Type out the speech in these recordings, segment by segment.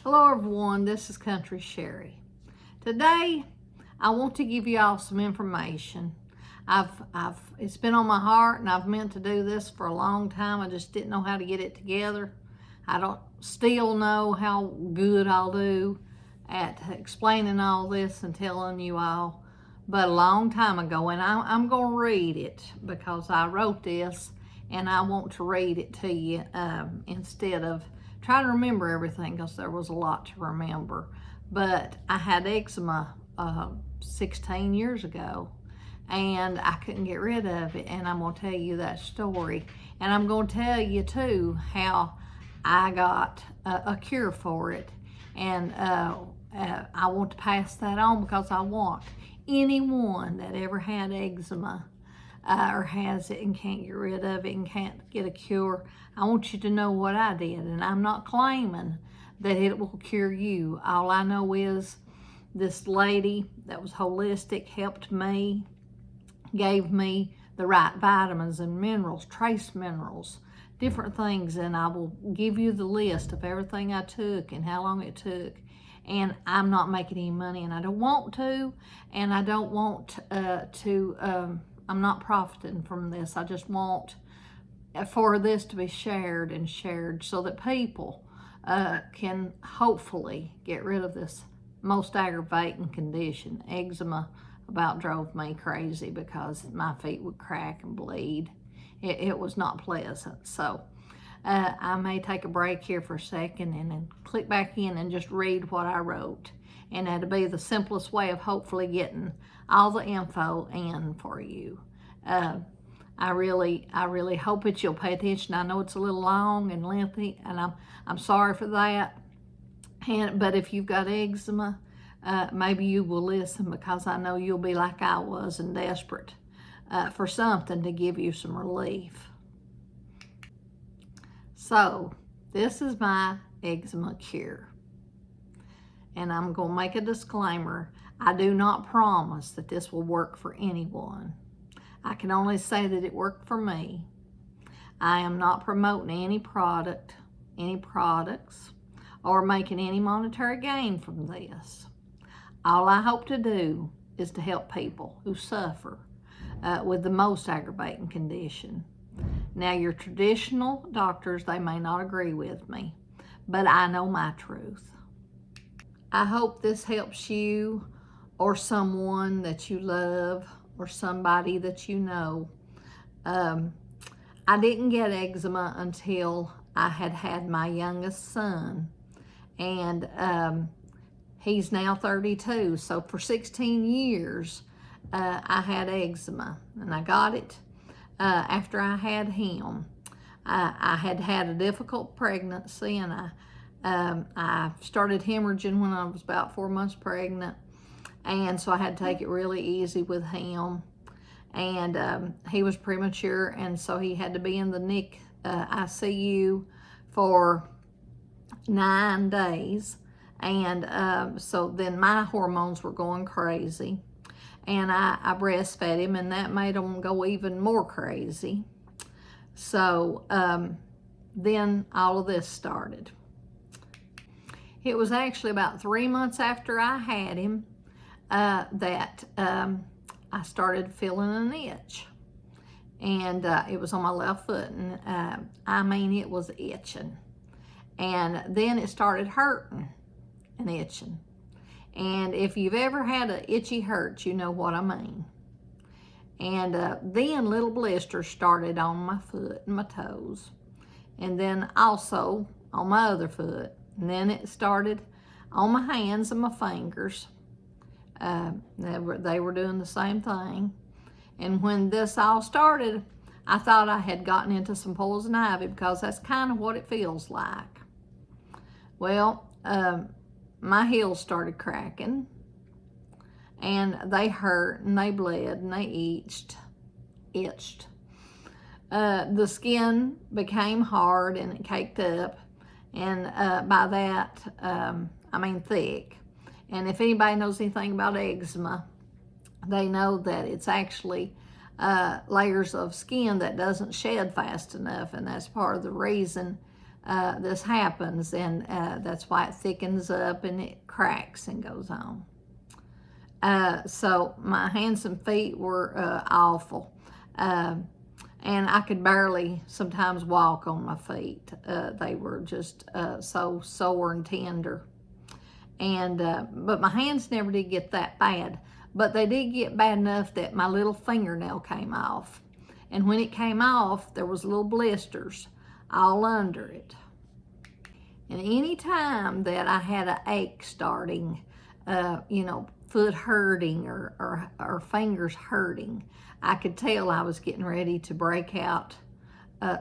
Hello everyone, this is Country Sherry. Today, I want to give you all some information. It's been on my heart and I've meant to do this for a long time. I just didn't know how to get it together. I don't still know how good I'll do at explaining all this and telling you all, but a long time ago, and I'm going to read it because I wrote this and I want to read it to you instead of try to remember everything, because there was a lot to remember. But I had eczema 16 years ago and I couldn't get rid of it, and I'm going to tell you that story. And I'm going to tell you too how I got a cure for it, and I want to pass that on because I want anyone that ever had eczema or has it and can't get rid of it and can't get a cure, I want you to know what I did. And I'm not claiming that it will cure you. All I know is this lady that was holistic helped me, gave me the right vitamins and minerals, trace minerals, different things, and I will give you the list of everything I took and how long it took. And I'm not making any money, and I don't want to, and I don't want I'm not profiting from this. I just want for this to be shared so that people can hopefully get rid of this most aggravating condition. Eczema about drove me crazy because my feet would crack and bleed. It was not pleasant. So I may take a break here for a second and then click back in and just read what I wrote. And that'll be the simplest way of hopefully getting all the info in for you. I really hope that you'll pay attention. I know it's a little long and lengthy, and I'm sorry for that. But if you've got eczema, maybe you will listen, because I know you'll be like I was and desperate for something to give you some relief. So this is my eczema cure. And I'm going to make a disclaimer. I do not promise that this will work for anyone. I can only say that it worked for me. I am not promoting any product, any products, or making any monetary gain from this. All I hope to do is to help people who suffer with the most aggravating condition. Now, your traditional doctors, they may not agree with me, but I know my truth. I hope this helps you or someone that you love or somebody that you know. I didn't get eczema until I had my youngest son, and he's now 32. So for 16 years, I had eczema, and I got it after I had him. I had a difficult pregnancy, and I started hemorrhaging when I was about 4 months pregnant, and so I had to take it really easy with him. And he was premature, and so he had to be in the ICU for 9 days. And so then my hormones were going crazy, and I breastfed him, and that made him go even more crazy. So then all of this started. It was actually about 3 months after I had him that I started feeling an itch. And it was on my left foot, and I mean, it was itching. And then it started hurting and itching. And if you've ever had an itchy hurt, you know what I mean. And then little blisters started on my foot and my toes, and then also on my other foot. And then it started on my hands and my fingers. They were doing the same thing. And when this all started, I thought I had gotten into some poison ivy, because that's kind of what it feels like. Well, my heels started cracking, and they hurt, and they bled, and they itched. The skin became hard, and it caked up. And by that, I mean thick. And if anybody knows anything about eczema, they know that it's actually layers of skin that doesn't shed fast enough, and that's part of the reason this happens, and that's why it thickens up and it cracks and goes on. So my hands and feet were awful. And I could barely sometimes walk on my feet. They were just so sore and tender. And but my hands never did get that bad. But they did get bad enough that my little fingernail came off. And when it came off, there was little blisters all under it. And any time that I had an ache starting, foot hurting or fingers hurting, I could tell I was getting ready to break out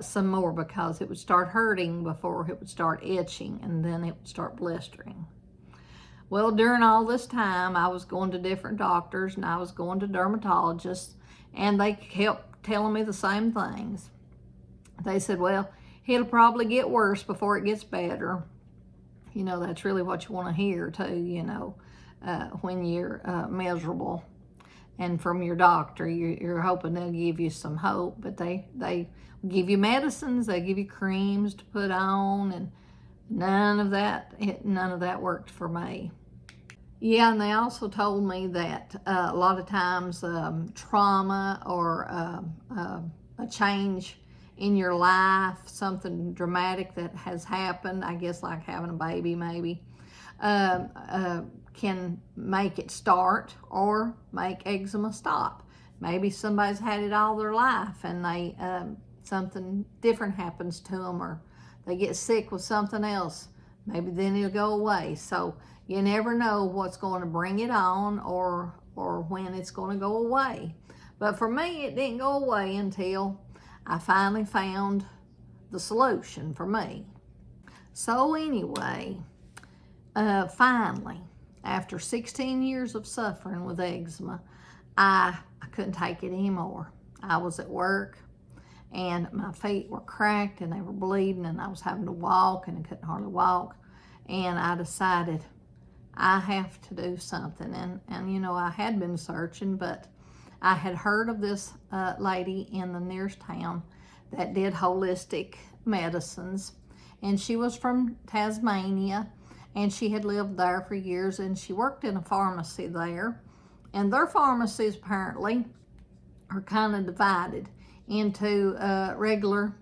some more, because it would start hurting before it would start itching, and then it would start blistering. Well, during all this time, I was going to different doctors, and I was going to dermatologists, and they kept telling me the same things. They said, well, it'll probably get worse before it gets better. That's really what you want to hear too, when you're miserable. And from your doctor, you're hoping they'll give you some hope, but they give you medicines, they give you creams to put on, and none of that worked for me. Yeah, and they also told me that a lot of times trauma or a change in your life, something dramatic that has happened, I guess like having a baby maybe, can make it start or make eczema stop. Maybe somebody's had it all their life, and they something different happens to them, or they get sick with something else. Maybe then it'll go away. So you never know what's going to bring it on, or when it's going to go away. But for me, it didn't go away until I finally found the solution for me. So anyway, finally, after 16 years of suffering with eczema, I couldn't take it anymore. I was at work, and my feet were cracked, and they were bleeding, and I was having to walk, and I couldn't hardly walk. And I decided I have to do something. And I had been searching, but I had heard of this lady in the nearest town that did holistic medicines, and she was from Tasmania, and she had lived there for years, and she worked in a pharmacy there. And their pharmacies apparently are kind of divided into regular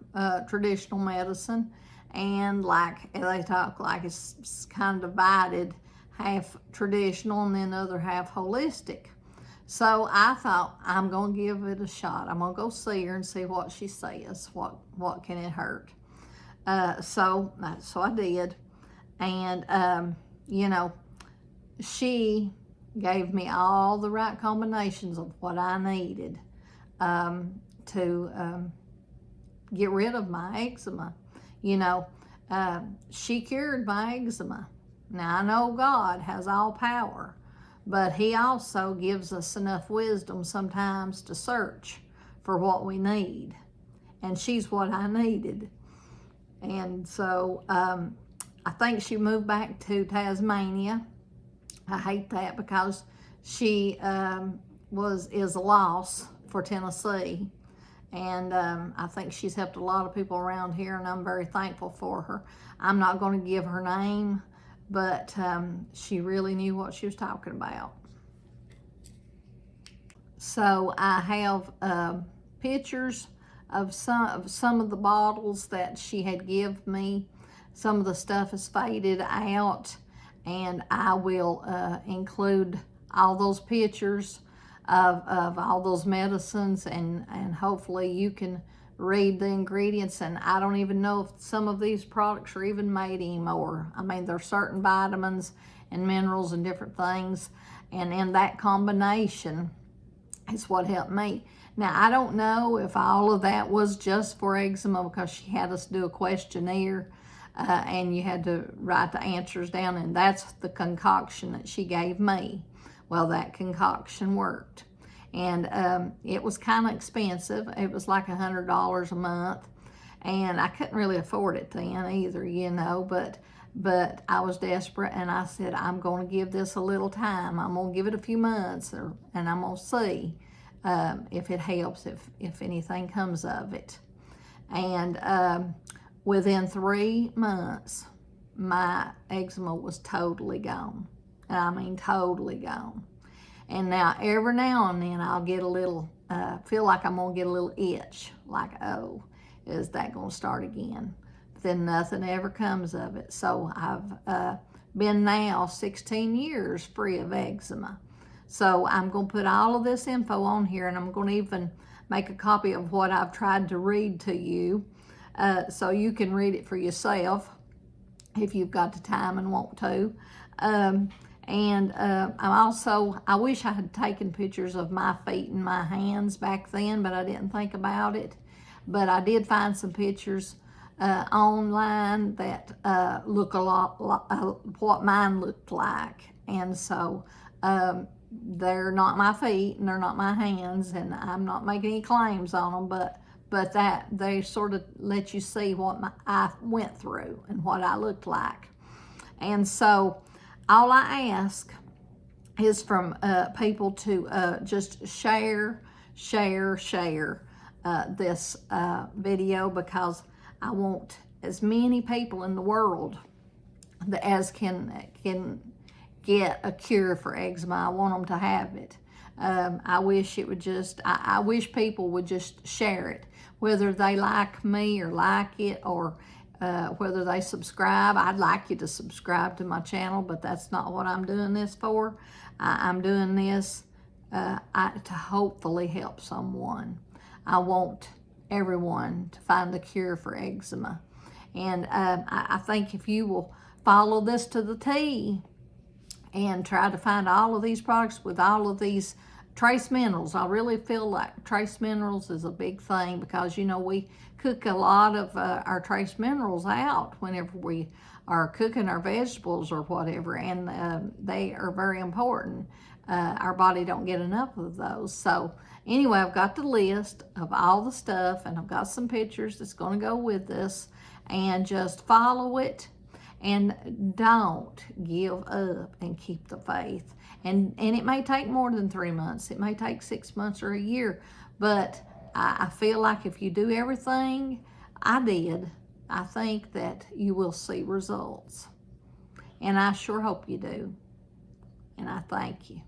traditional medicine, and like they talk like it's kind of divided, half traditional and then other half holistic. So I thought, I'm going to give it a shot. I'm going to go see her and see what she says. What can it hurt? So I did. And, she gave me all the right combinations of what I needed to get rid of my eczema. She cured my eczema. Now, I know God has all power, but He also gives us enough wisdom sometimes to search for what we need. And she's what I needed. And so I think she moved back to Tasmania. I hate that, because she is a loss for Tennessee. And I think she's helped a lot of people around here, and I'm very thankful for her. I'm not going to give her name, but she really knew what she was talking about. So I have pictures of some of the bottles that she had given me. Some of the stuff is faded out, and I will include all those pictures of all those medicines, and hopefully you can read the ingredients. And I don't even know if some of these products are even made anymore. I mean, there's certain vitamins and minerals and different things, and in that combination is what helped me. Now, I don't know if all of that was just for eczema, because she had us do a questionnaire, and you had to write the answers down, and that's the concoction that she gave me. Well, that concoction worked. And it was kind of expensive. It was like $100 a month, and I couldn't really afford it then either, but I was desperate, and I said, I'm going to give this a little time. I'm going to give it a few months, and I'm going to see if it helps, if anything comes of it. And within 3 months, my eczema was totally gone. And I mean totally gone. And now, every now and then, I'll get a little, feel like I'm going to get a little itch. Like, oh, is that going to start again? But then nothing ever comes of it. So I've been now 16 years free of eczema. So I'm going to put all of this info on here, and I'm going to even make a copy of what I've tried to read to you, so you can read it for yourself if you've got the time and want to. I wish I had taken pictures of my feet and my hands back then, but I didn't think about it. But I did find some pictures online that look a lot like what mine looked like. And so they're not my feet and they're not my hands, and I'm not making any claims on them, but that they sort of let you see what I went through and what I looked like. And so all I ask is from people to just share this video, because I want as many people in the world as can get a cure for eczema. I want them to have it. I wish it would just, I wish people would just share it, whether they like me or like it, or whether they subscribe. I'd like you to subscribe to my channel, but that's not what I'm doing this for. I'm doing this to hopefully help someone. I want everyone to find the cure for eczema. And I think if you will follow this to the T and try to find all of these products with all of these trace minerals. I really feel like trace minerals is a big thing, because, you know, we cook a lot of our trace minerals out whenever we are cooking our vegetables or whatever, and they are very important. Our body don't get enough of those. So anyway, I've got the list of all the stuff, and I've got some pictures that's going to go with this, and just follow it. And don't give up, and keep the faith. And it may take more than 3 months. It may take 6 months or a year. But I feel like if you do everything I did, I think that you will see results. And I sure hope you do. And I thank you.